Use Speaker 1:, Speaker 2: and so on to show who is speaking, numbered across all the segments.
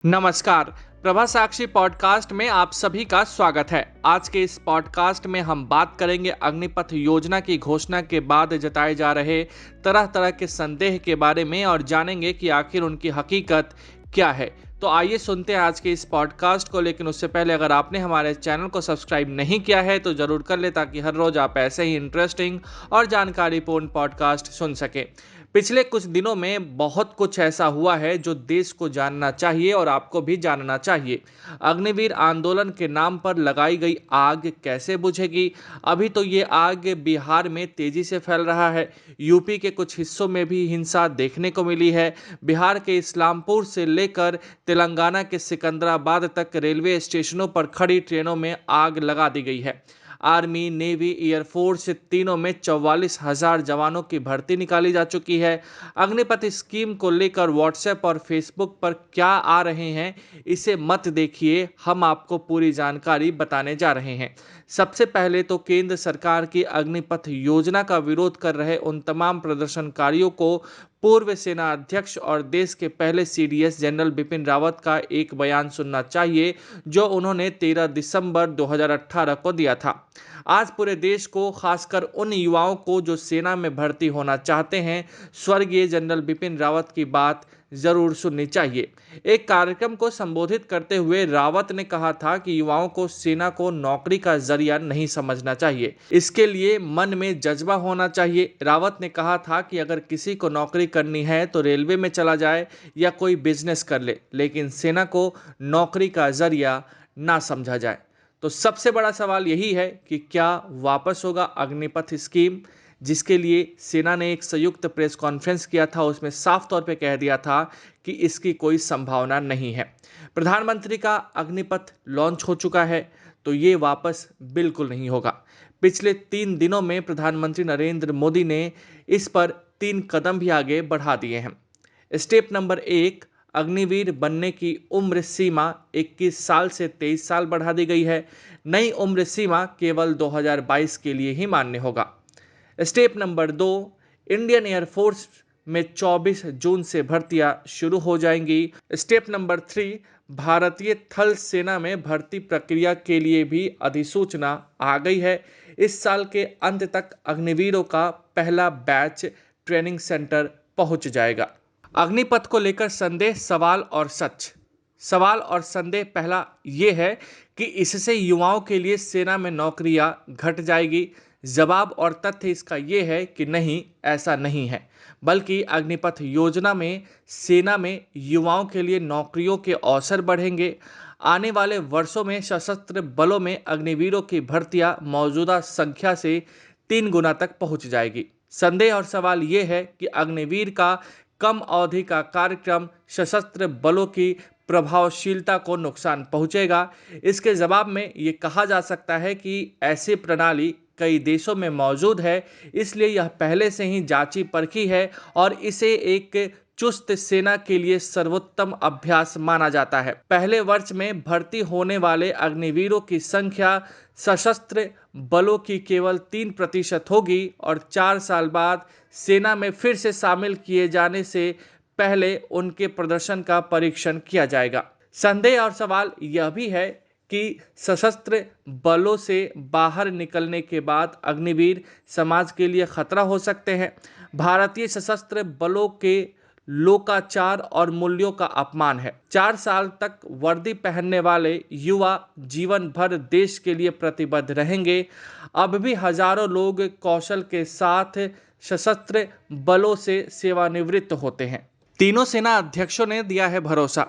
Speaker 1: नमस्कार। प्रभा साक्षी पॉडकास्ट में आप सभी का स्वागत है। आज के इस पॉडकास्ट में हम बात करेंगे अग्निपथ योजना की घोषणा के बाद जताए जा रहे तरह तरह के संदेह के बारे में और जानेंगे कि आखिर उनकी हकीकत क्या है। तो आइए सुनते हैं आज के इस पॉडकास्ट को। लेकिन उससे पहले अगर आपने हमारे चैनल को सब्सक्राइब नहीं किया है तो जरूर कर ले, ताकि हर रोज आप ऐसे ही इंटरेस्टिंग और जानकारीपूर्ण पॉडकास्ट सुन सके। पिछले कुछ दिनों में बहुत कुछ ऐसा हुआ है जो देश को जानना चाहिए और आपको भी जानना चाहिए। अग्निवीर आंदोलन के नाम पर लगाई गई आग कैसे बुझेगी? अभी तो ये आग बिहार में तेजी से फैल रहा है। यूपी के कुछ हिस्सों में भी हिंसा देखने को मिली है। बिहार के इस्लामपुर से लेकर तेलंगाना के सिकंदराबाद तक रेलवे स्टेशनों पर खड़ी ट्रेनों में आग लगा दी गई है। आर्मी, नेवी, एयरफोर्स तीनों में 44,000 जवानों की भर्ती निकाली जा चुकी है। अग्निपथ स्कीम को लेकर व्हाट्सएप और फेसबुक पर क्या आ रहे हैं, इसे मत देखिए, हम आपको पूरी जानकारी बताने जा रहे हैं। सबसे पहले तो केंद्र सरकार की अग्निपथ योजना का विरोध कर रहे उन तमाम प्रदर्शनकारियों को पूर्व सेना अध्यक्ष और देश के पहले सीडीएस जनरल बिपिन रावत का एक बयान सुनना चाहिए, जो उन्होंने 13 दिसंबर 2018 को दिया था। आज पूरे देश को, खासकर उन युवाओं को जो सेना में भर्ती होना चाहते हैं, स्वर्गीय जनरल बिपिन रावत की बात जरूर सुननी चाहिए। एक कार्यक्रम को संबोधित करते हुए रावत ने कहा था कि युवाओं को सेना को नौकरी का जरिया नहीं समझना चाहिए, इसके लिए मन में जज्बा होना चाहिए। रावत ने कहा था कि अगर किसी को नौकरी करनी है तो रेलवे में चला जाए या कोई बिजनेस कर ले, लेकिन सेना को नौकरी का जरिया ना समझा जाए। तो सबसे बड़ा सवाल यही है कि क्या वापस होगा अग्निपथ स्कीम, जिसके लिए सेना ने एक संयुक्त प्रेस कॉन्फ्रेंस किया था। उसमें साफ तौर पे कह दिया था कि इसकी कोई संभावना नहीं है। प्रधानमंत्री का अग्निपथ लॉन्च हो चुका है, तो ये वापस बिल्कुल नहीं होगा। पिछले 3 दिनों में प्रधानमंत्री नरेंद्र मोदी ने इस पर 3 कदम भी आगे बढ़ा दिए हैं। स्टेप नंबर 1, अग्निवीर बनने की उम्र सीमा 21 साल से 23 साल बढ़ा दी गई है। नई उम्र सीमा केवल 2022 के लिए ही मान्य होगा। स्टेप नंबर 2, इंडियन एयरफोर्स में 24 जून से भर्तियां शुरू हो जाएंगी। स्टेप नंबर 3, भारतीय थल सेना में भर्ती प्रक्रिया के लिए भी अधिसूचना आ गई है। इस साल के अंत तक अग्निवीरों का पहला बैच ट्रेनिंग सेंटर पहुंच जाएगा। अग्निपथ को लेकर संदेह, सवाल और सच। सवाल और संदेह पहला ये है कि इससे युवाओं के लिए सेना में नौकरियां घट जाएगी। जवाब और तथ्य इसका ये है कि नहीं, ऐसा नहीं है, बल्कि अग्निपथ योजना में सेना में युवाओं के लिए नौकरियों के अवसर बढ़ेंगे। आने वाले वर्षों में सशस्त्र बलों में अग्निवीरों की भर्तियां मौजूदा संख्या से 3 गुना तक पहुंच जाएगी। संदेह और सवाल ये है कि अग्निवीर का कम अवधि का कार्यक्रम सशस्त्र बलों की प्रभावशीलता को नुकसान पहुंचेगा। इसके जवाब में ये कहा जा सकता है कि ऐसी प्रणाली कई देशों में मौजूद है, इसलिए यह पहले से ही जांची परखी है और इसे एक चुस्त सेना के लिए सर्वोत्तम अभ्यास माना जाता है। पहले वर्ष में भर्ती होने वाले अग्निवीरों की संख्या सशस्त्र बलों की केवल 3% होगी और 4 साल बाद सेना में फिर से शामिल किए जाने से पहले उनके प्रदर्शन का परीक्षण किया जाएगा। संदेह और सवाल यह भी है कि सशस्त्र बलों से बाहर निकलने के बाद अग्निवीर समाज के लिए खतरा हो सकते हैं। भारतीय सशस्त्र बलों के लोकाचार और मूल्यों का अपमान है। 4 साल तक वर्दी पहनने वाले युवा जीवन भर देश के लिए प्रतिबद्ध रहेंगे। अब भी हजारों लोग कौशल के साथ सशस्त्र बलों से सेवानिवृत्त होते हैं। तीनों सेना अध्यक्षों ने दिया है भरोसा।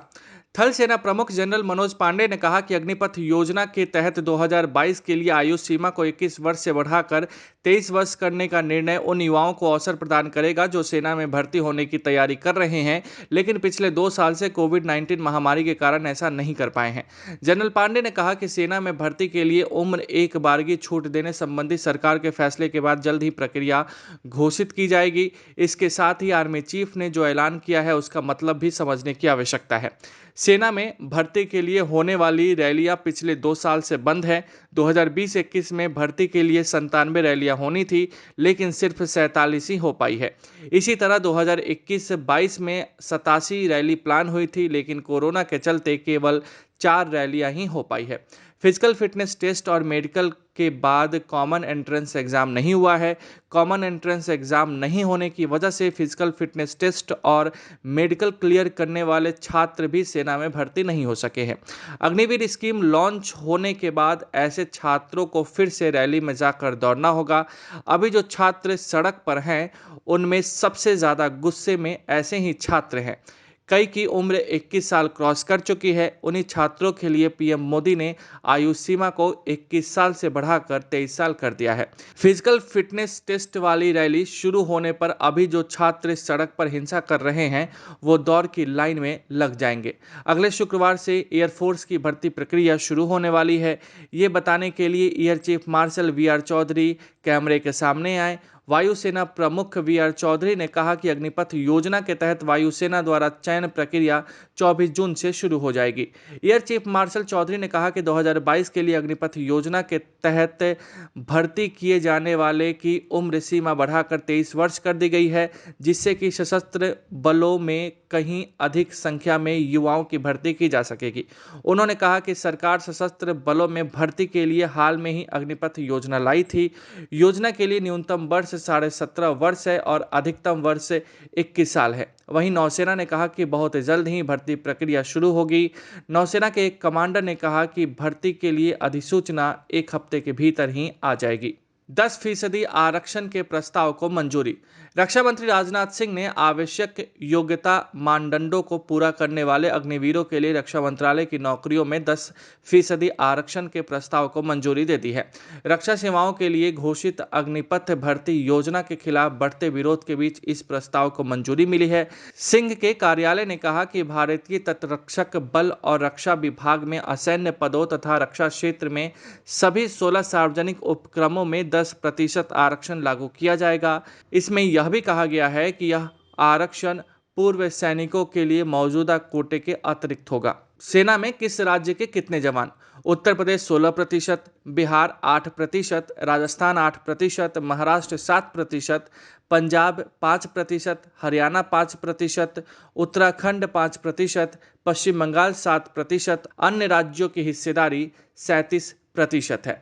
Speaker 1: थल सेना प्रमुख जनरल मनोज पांडे ने कहा कि अग्निपथ योजना के तहत 2022 के लिए आयु सीमा को 21 वर्ष से बढ़ाकर 23 वर्ष करने का निर्णय उन युवाओं को अवसर प्रदान करेगा जो सेना में भर्ती होने की तैयारी कर रहे हैं, लेकिन पिछले 2 साल से कोविड-19 महामारी के कारण ऐसा नहीं कर पाए हैं। जनरल पांडे ने कहा कि सेना में भर्ती के लिए उम्र एक बारगी छूट देने संबंधी सरकार के फैसले के बाद जल्द ही प्रक्रिया घोषित की जाएगी। इसके साथ ही आर्मी चीफ ने जो ऐलान किया है उसका मतलब भी समझने की आवश्यकता है। सेना में भर्ती के लिए होने वाली रैलियां पिछले 2 साल से बंद है। 2020-21 में भर्ती के लिए 97 रैलियां होनी थी, लेकिन सिर्फ 47 ही हो पाई है। इसी तरह 2021-22 में 87 रैली प्लान हुई थी, लेकिन कोरोना के चलते केवल 4 रैलियां ही हो पाई है। फिजिकल फिटनेस टेस्ट और मेडिकल के बाद कॉमन एंट्रेंस एग्जाम नहीं हुआ है। कॉमन एंट्रेंस एग्जाम नहीं होने की वजह से फिजिकल फिटनेस टेस्ट और मेडिकल क्लियर करने वाले छात्र भी सेना में भर्ती नहीं हो सके हैं। अग्निवीर स्कीम लॉन्च होने के बाद ऐसे छात्रों को फिर से रैली में जाकर दौड़ना होगा। अभी जो छात्र सड़क पर हैं, उनमें सबसे ज़्यादा गुस्से में ऐसे ही छात्र हैं। कई की उम्र 21 साल क्रॉस कर चुकी है। उन्हीं छात्रों के लिए पीएम मोदी ने आयु सीमा को 21 साल से बढ़ाकर 23 साल कर दिया है। फिजिकल फिटनेस टेस्ट वाली रैली शुरू होने पर अभी जो छात्र सड़क पर हिंसा कर रहे हैं, वो दौड़ की लाइन में लग जाएंगे। अगले शुक्रवार से एयरफोर्स की भर्ती प्रक्रिया शुरू होने वाली है। ये बताने के लिए air chief marshal VR Chaudhary कैमरे के सामने आए। वायुसेना प्रमुख वीआर चौधरी ने कहा कि अग्निपथ योजना के तहत वायुसेना द्वारा चयन प्रक्रिया 24 जून से शुरू हो जाएगी। एयर चीफ मार्शल चौधरी ने कहा कि 2022 के लिए अग्निपथ योजना के तहत भर्ती किए जाने वाले की उम्र सीमा बढ़ाकर 23 वर्ष कर दी गई है, जिससे कि सशस्त्र बलों में कहीं अधिक संख्या में युवाओं की भर्ती की जा सकेगी। उन्होंने कहा कि सरकार सशस्त्र बलों में भर्ती के लिए हाल में ही अग्निपथ योजना लाई थी। योजना के लिए न्यूनतम वर्ष 17.5 वर्ष है और अधिकतम वर्ष 21 साल है। वहीं नौसेना ने कहा कि बहुत जल्द ही भर्ती प्रक्रिया शुरू होगी। नौसेना के एक कमांडर ने कहा कि भर्ती के लिए अधिसूचना 1 हफ्ते के भीतर ही आ जाएगी। 10% आरक्षण के प्रस्ताव को मंजूरी। रक्षा मंत्री राजनाथ सिंह ने आवश्यक योग्यता मानदंडों को पूरा करने वाले अग्निवीरों के लिए रक्षा मंत्रालय की नौकरियों में 10% आरक्षण के प्रस्ताव को मंजूरी दे दी है। रक्षा सेवाओं के लिए घोषित अग्निपथ भर्ती योजना के खिलाफ बढ़ते विरोध के बीच इस प्रस्ताव को मंजूरी मिली है। सिंह के कार्यालय ने कहा कि भारतीय तटरक्षक बल और रक्षा विभाग में असैन्य पदों तथा रक्षा क्षेत्र में सभी 16 सार्वजनिक उपक्रमों में 10% आरक्षण लागू किया जाएगा। इसमें यह भी कहा गया है कि यह आरक्षण पूर्व सैनिकों के लिए मौजूदा कोटे के अतिरिक्त होगा। सेना में किस राज्य के कितने जवान? उत्तर प्रदेश 16%, बिहार 8%, राजस्थान 8%, महाराष्ट्र 7%, पंजाब 5%, हरियाणा 5%, उत्तराखंड 5%, पश्चिम बंगाल 7%, अन्य राज्यों की हिस्सेदारी 37% है।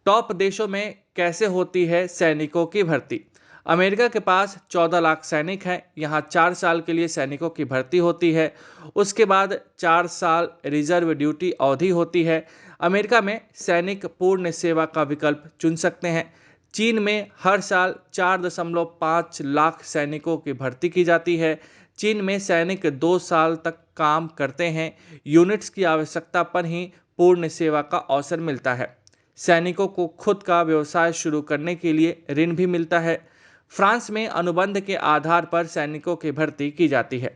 Speaker 1: टॉप देशों में कैसे होती है सैनिकों की भर्ती? अमेरिका के पास 14 लाख सैनिक हैं। यहाँ 4 साल के लिए सैनिकों की भर्ती होती है। उसके बाद 4 साल रिजर्व ड्यूटी अवधि होती है। अमेरिका में सैनिक पूर्ण सेवा का विकल्प चुन सकते हैं। चीन में हर साल 4.5 लाख सैनिकों की भर्ती की जाती है। चीन में सैनिक 2 साल तक काम करते हैं। यूनिट्स की आवश्यकता पर ही पूर्ण सेवा का अवसर मिलता है। सैनिकों को खुद का व्यवसाय शुरू करने के लिए ऋण भी मिलता है। फ्रांस में अनुबंध के आधार पर सैनिकों की भर्ती की जाती है।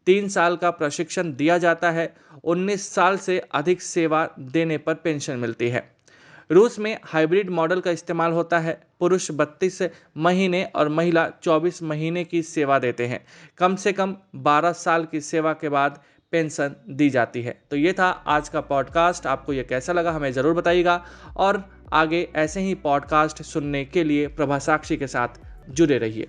Speaker 1: 3 साल का प्रशिक्षण दिया जाता है। 19 साल से अधिक सेवा देने पर पेंशन मिलती है। रूस में हाइब्रिड मॉडल का इस्तेमाल होता है। पुरुष 32 महीने और महिला 24 महीने की सेवा देते हैं। कम से कम 12 साल की सेवा के बाद पेंशन दी जाती है। तो ये था आज का पॉडकास्ट। आपको ये कैसा लगा हमें ज़रूर बताइएगा और आगे ऐसे ही पॉडकास्ट सुनने के लिए प्रभा साक्षी के साथ जुड़े रहिए।